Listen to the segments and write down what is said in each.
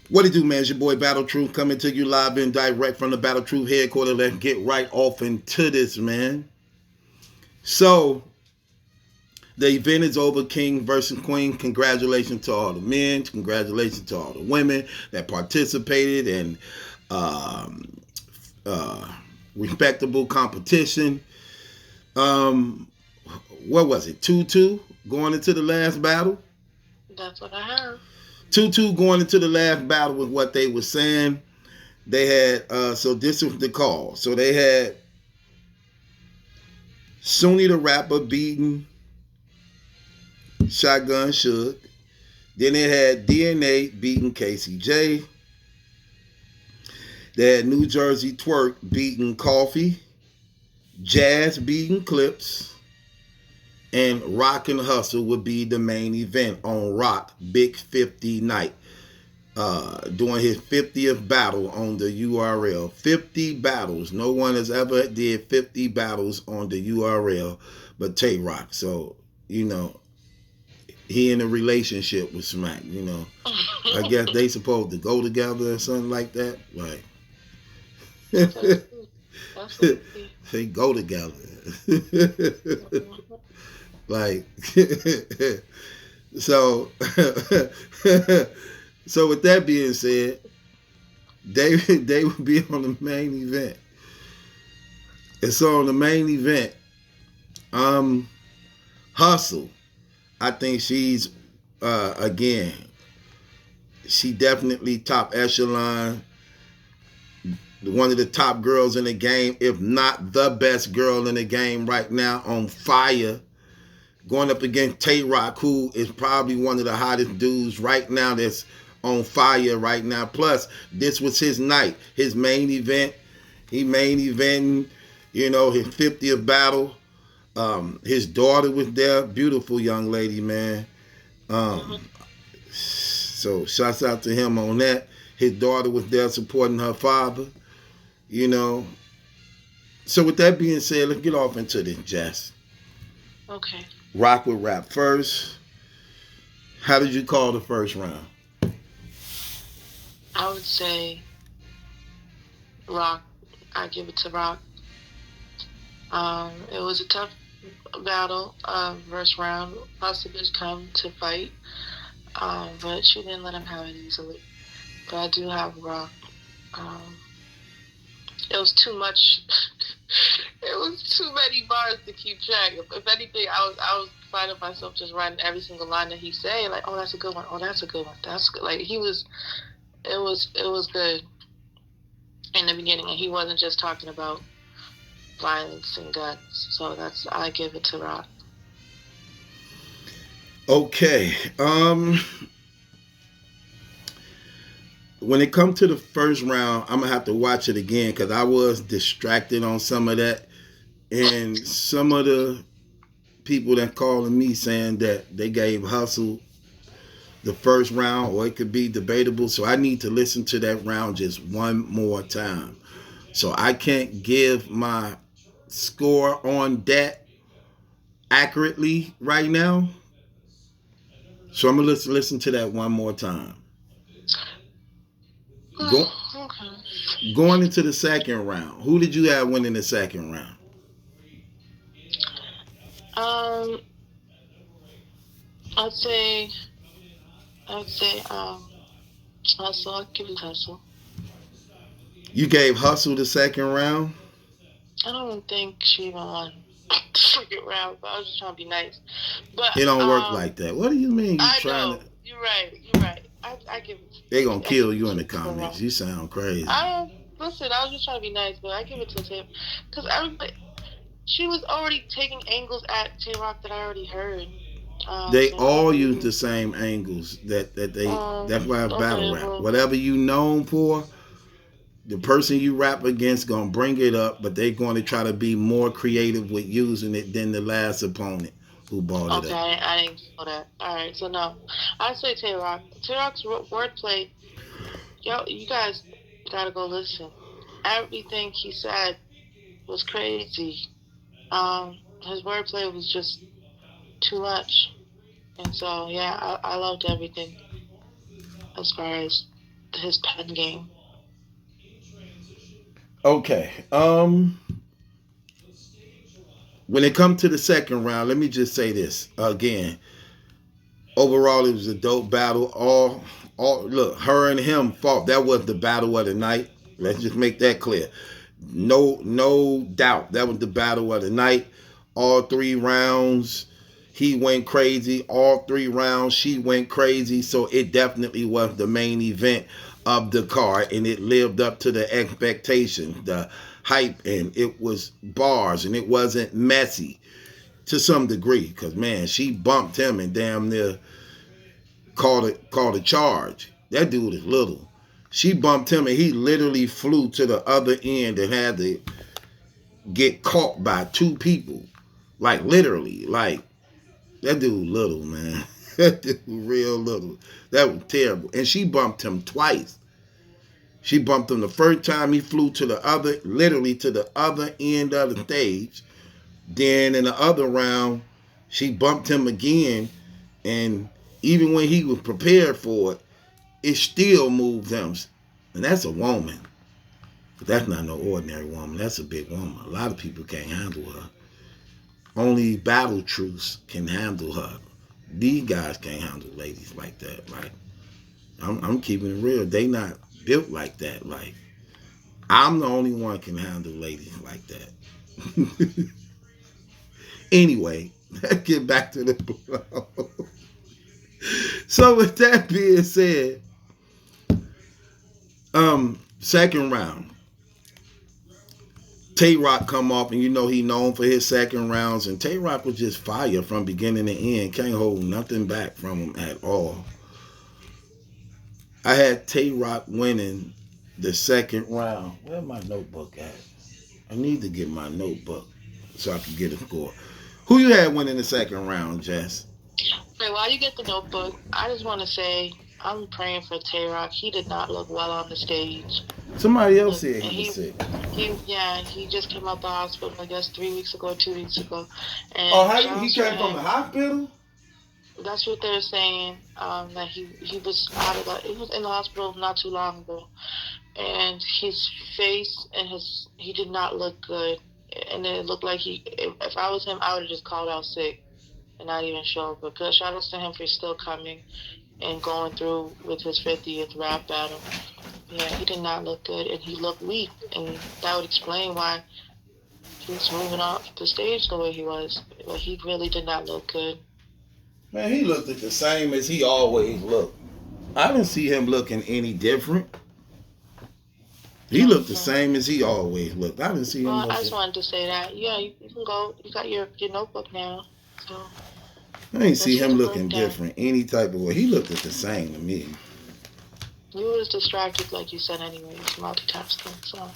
What it do, man? It's your boy Battle Truth coming to you live and direct from the Battle Truth headquarters. Let's get right off into this, man. So, the event is over, King versus Queen. Congratulations to all the men. Congratulations to all the women that participated in um, uh, respectable competition. Um, what was it? 2-2 going into the last battle? That's what I heard. 2-2 going into the last battle with what they were saying. They had so this was the call. So they had Sunni the rapper beating Shotgun Suge. Then they had DNA beating Casey J. They had New Jersey Twerk beating Coffee. Jazz beating Clips. And Rock and Hustle would be the main event on Rock Big 50 night. Doing his 50th battle on the URL. 50 battles. No one has ever did 50 battles on the URL but Tay Rock. So, he in a relationship with Smack, I guess they supposed to go together or something like that. Like That's what it is. That's what it is. they go together. Like so so with that being said, they would be on the main event. And so on the main event, Hustle, I think she's again, she definitely top echelon, one of the top girls in the game, if not the best girl in the game right now, on fire. Going up against Tay Rock, who is probably one of the hottest dudes right now that's on fire right now. Plus, this was his night, his main event. He main eventing, his 50th battle. His daughter was there, beautiful young lady, man. Mm-hmm. So shouts out to him on that. His daughter was there supporting her father, you know. So with that being said, let's get off into this, Jess. Okay. Rock with rap first. How did you call the first round? I would say Rock. I give it to Rock. It was a tough battle, first round. Hostages come to fight, but she didn't let him have it easily. But I do have Rock. Um, it was too much. It was too many bars to keep track. If anything, I was finding myself just writing every single line that he said, like, "Oh, that's a good one. Oh, that's a good one. That's good." Like he was, it was good in the beginning, and he wasn't just talking about violence and guns. So I give it to Rock. Okay. When it comes to the first round, I'm gonna have to watch it again because I was distracted on some of that, and some of the people that calling me saying that they gave Hustle the first round, or it could be debatable. So I need to listen to that round just one more time. So I can't give my score on that accurately right now. So I'm gonna listen to that one more time. Go, Okay. going into the second round, who did you have winning the second round? Um, I'd say I'd say Hustle. I'd give it to Hustle. You gave Hustle the second round. I don't even think she even won the second round, but I was just trying to be nice. But It don't work like that. What do you mean you I trying to? know you're right. You're right. I give it. They gonna I give kill it you in the to comments. Rock. You sound crazy. I listen. I was just trying to be nice, but I give it to Tay because everybody. She was already taking angles at Tay Rock that I already heard. They So I all use really. the same angles that they. That's why it's battle Okay. rap. Well. Whatever you known for, the person you rap against gonna bring it up, but they're going to try to be more creative with using it than the last opponent who brought it Okay. up. I didn't know that. All right. So no, I say Tay Rock. Tay Rock's wordplay. Yo, you guys gotta go listen. Everything he said was crazy. His wordplay was just too much, and so yeah, I loved everything as far as. his pen game. Okay. When it comes to the second round, let me just say this again. Overall, it was a dope battle. All look, her and him fought. That was the battle of the night. Let's just make that clear. No doubt. That was the battle of the night. All 3 rounds, he went crazy. All 3 rounds, she went crazy. So it definitely was the main event of the card, and it lived up to the expectations, the hype, and it was bars, and it wasn't messy to some degree. Cause man, she bumped him and damn near called a charge. That dude is little. She bumped him and he literally flew to the other end and had to get caught by 2 people. Like literally. Like that dude little, man. That dude real little. That was terrible. And she bumped him twice. She bumped him the first time he flew to the other, literally to the other end of the stage. Then in the other round, she bumped him again. And even when he was prepared for it, it still moved him. And that's a woman. But that's not no ordinary woman. That's a big woman. A lot of people can't handle her. Only battle troops can handle her. These guys can't handle ladies like that. Like, I'm keeping it real. They not built like that. Like, I'm the only one can handle ladies like that. Anyway, let's get back to the blow. So with that being said, second round. Tay Rock come off, and you know he known for his second rounds, and Tay Rock was just fire from beginning to end. Can't hold nothing back from him at all. I had Tay Rock winning the second round. Where's my notebook at? I need to get my notebook so I can get a score. Who you had winning the second round, Jess? Okay, while you get the notebook, I just want to say I'm praying for Tay Rock. He did not look well on the stage. Somebody else said he was sick. He just came out the hospital, I guess 3 weeks ago, 2 weeks ago. And he came from the hospital? That's what they're saying. That he was he was in the hospital not too long ago, and his face and he did not look good, and it looked like if I was him, I would have just called out sick and not even show up. But good shout outs to him for still coming and going through with his 50th rap battle. Yeah, he did not look good, and he looked weak, and that would explain why he was moving off the stage the way he was. But he really did not look good. Man, he looked the same as he always looked. I didn't see him looking any different. He looked the same as he always looked. I didn't see him looking. I just wanted to say that. Yeah, you can go. You got your notebook now. So I didn't see him looking different any type of way. He looked the same to me. You was distracted, like you said, anyways, multitasking. So.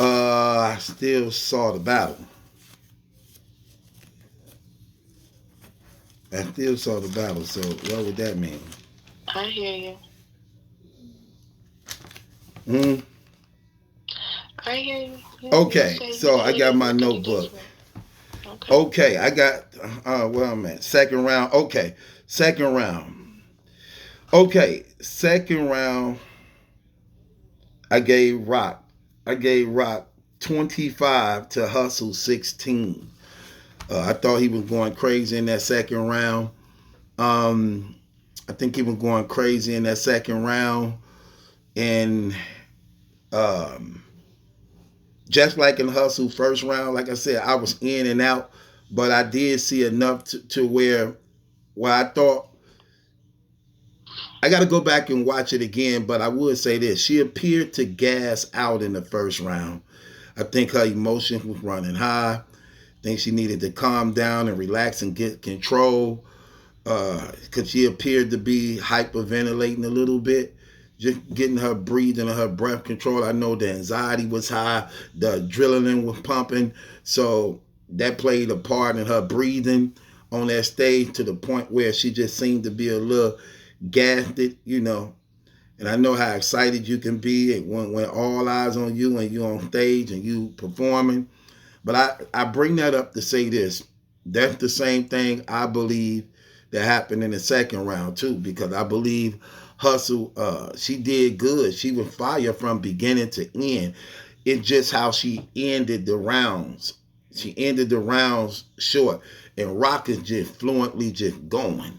I still saw the battle. So what would that mean? I hear you. I hear you. Okay, so I got my notebook. Okay, I got where I'm at. Second round. Okay, second round. I gave Rock 25 to Hustle 16. I thought he was going crazy in that second round. I think he was going crazy in that second round. And just like in Hustle first round, like I said, I was in and out. But I did see enough to where I thought, I got to go back and watch it again, but I would say this. She appeared to gas out in the first round. I think her emotions was running high. I think she needed to calm down and relax and get control, because she appeared to be hyperventilating a little bit, just getting her breathing and her breath control. I know the anxiety was high, the adrenaline was pumping, so that played a part in her breathing on that stage to the point where she just seemed to be a little gassed, And I know how excited you can be when all eyes on you and you on stage and you performing. But I bring that up to say this. That's the same thing I believe that happened in the second round too, because I believe Hustle, she did good. She was fire from beginning to end. It's just how she ended the rounds. She ended the rounds short, and Rock is just fluently just going.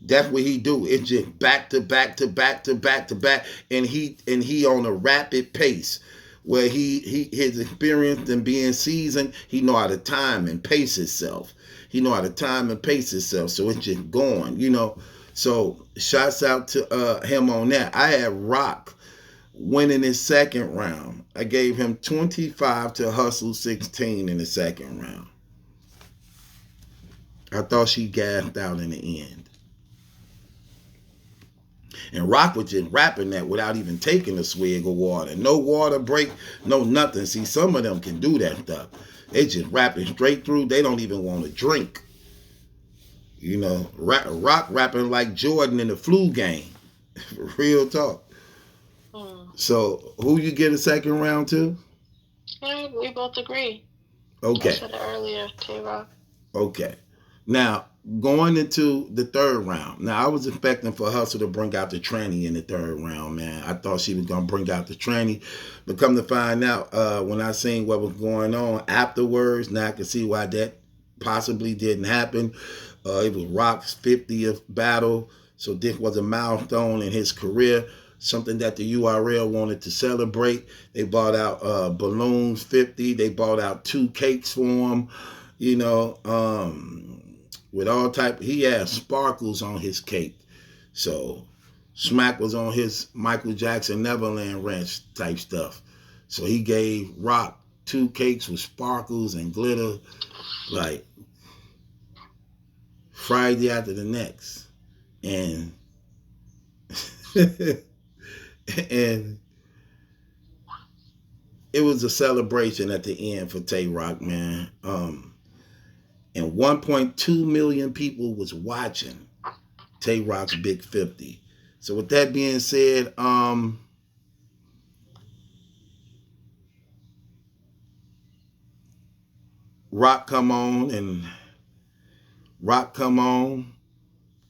That's what he do. It's just back to back to back to back to back, and he on a rapid pace where he his experience and being seasoned, he know how to time and pace himself. He know how to time and pace himself, so it's just going. So shouts out to him on that. I had Rock winning his second round. I gave him 25 to Hustle 16 in the second round. I thought she gassed out in the end. And Rock was just rapping that without even taking a swig of water. No water break, no nothing. See, some of them can do that stuff. They just rapping straight through. They don't even want to drink. Rock rapping like Jordan in the flu game. Real talk. So, who you get a second round to? Yeah, we both agree. Okay. I said it earlier, Tay-Rock. Okay. Now, going into the third round. Now, I was expecting for Hustle to bring out the tranny in the third round, man. I thought she was going to bring out the tranny. But come to find out, when I seen what was going on afterwards, now I can see why that possibly didn't happen. It was Rock's 50th battle. So this was a milestone in his career. Something that the URL wanted to celebrate. They bought out balloons 50. They bought out 2 cakes for him. With all type, he had sparkles on his cake. So Smack was on his Michael Jackson Neverland Ranch type stuff. So he gave Rock 2 cakes with sparkles and glitter, like Friday after the next. And and it was a celebration at the end for Tay-Rock, man. And 1.2 million people was watching Tay-Rock's Big 50. So with that being said, Rock come on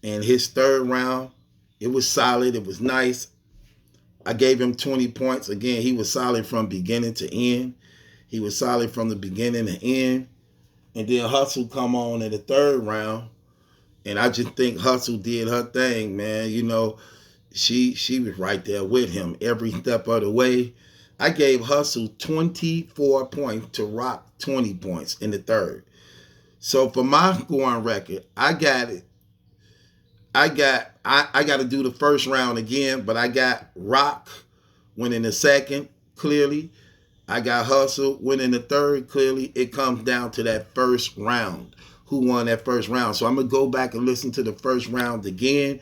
and his third round, it was solid. It was nice. I gave him 20 points. Again, he was solid from beginning to end. He was solid from the beginning to end. And then Hustle come on in the third round. And I just think Hustle did her thing, man. She was right there with him every step of the way. I gave Hustle 24 points to Rock 20 points in the third. So for my scoring record, I got it. I got to do the first round again, but I got Rock winning the second clearly. I got Hustle winning the third clearly. It comes down to that first round. Who won that first round? So I'm gonna go back and listen to the first round again,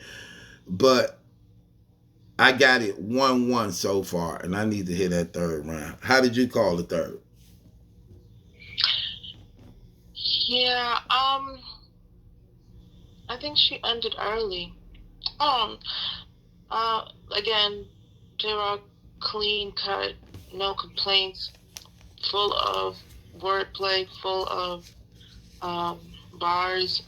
but I got it 1-1 so far, and I need to hit that third round. How did you call the third? Yeah, I think she ended early. Again, Tay-Rock, clean cut, no complaints, full of wordplay, full of bars,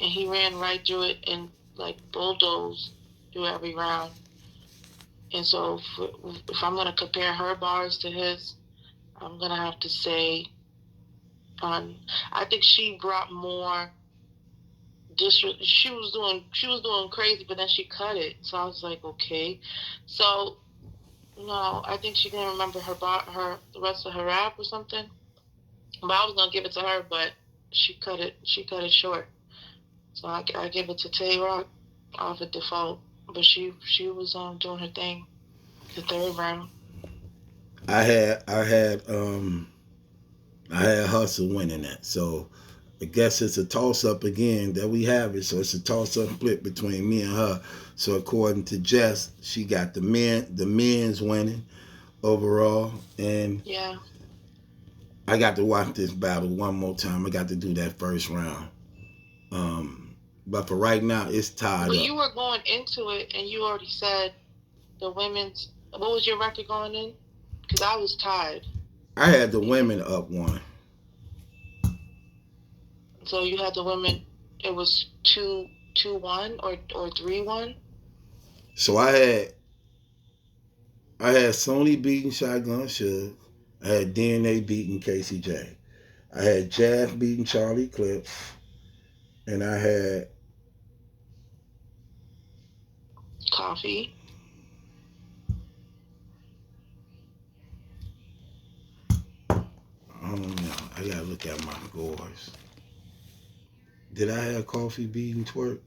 and he ran right through it and like bulldozed through every round. And so, if I'm gonna compare her bars to his, I'm gonna have to say, I think she brought more. She was doing crazy, but then she cut it. So I was like, okay. So no, I think she didn't remember the rest of her rap or something. But I was gonna give it to her, but she cut it. She cut it short. So I give it to Tay-Rock off of default. But she was doing her thing the third round. I had Hustle winning that. So I guess it's a toss up again that we have it. So it's a toss up split between me and her. So according to Jess, she got the men's winning overall, and Yeah. I got to watch this battle one more time. I got to do that first round. But for right now, it's tied But up. you were going into it, and you already said the women's. What was your record going in? Because I was tied. I had the women up one. So you had the women. It was 2-1 or 3-1. So I had Sony beating Shotgun Suge. I had DNA beating Casey J. I had Jazz beating Charlie Clips, and I had Coffee. I don't know. I gotta look at my scores. Did I have Coffee beating Twerk?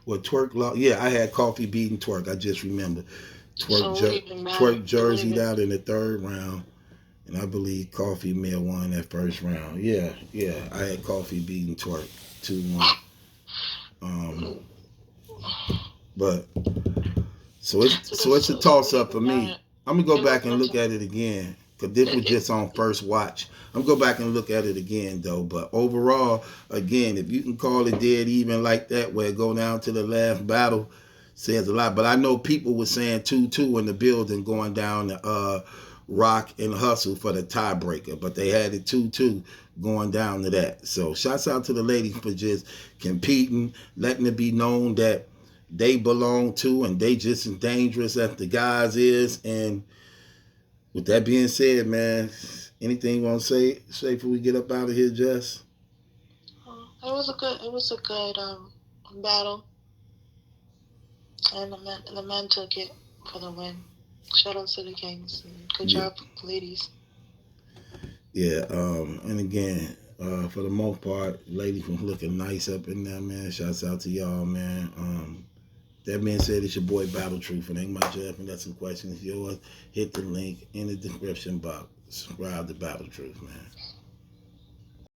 Well, Twerk lost. Yeah, I had Coffee beating Twerk. I just remember Twerk So it wouldn't even matter. Twerk It wouldn't jerseyed even. out in the third round, and I believe Coffee may have won that first round. Yeah, yeah. I had Coffee beating Twerk 2-1. Um, but so it's a So it toss wouldn't up for even me. matter. I'm gonna go It was back and meant look to. at it again because this was just on first watch. I'm gonna go back and look at it again though. But overall, again, if you can call it dead even like that, where it go down to the last battle, says a lot. But I know people were saying 2-2 in the building going down to Rock and Hustle for the tiebreaker, but they had it 2-2 going down to that. So shouts out to the ladies for just competing, letting it be known that they belong to and they just as dangerous as the guys is. And with that being said, man, anything you want to say before we get up out of here, Jess? It was a good battle, and the men took it for the win. Shout out to the Kings and good Yeah, job, ladies. yeah. And again, for the most part, ladies was looking nice up in there, man. Shouts out to y'all, man. That being said, it's your boy Battle Truth, and ain't my judgment. That's some questions yours. Hit the link in the description box. Subscribe to Battle Truth, man.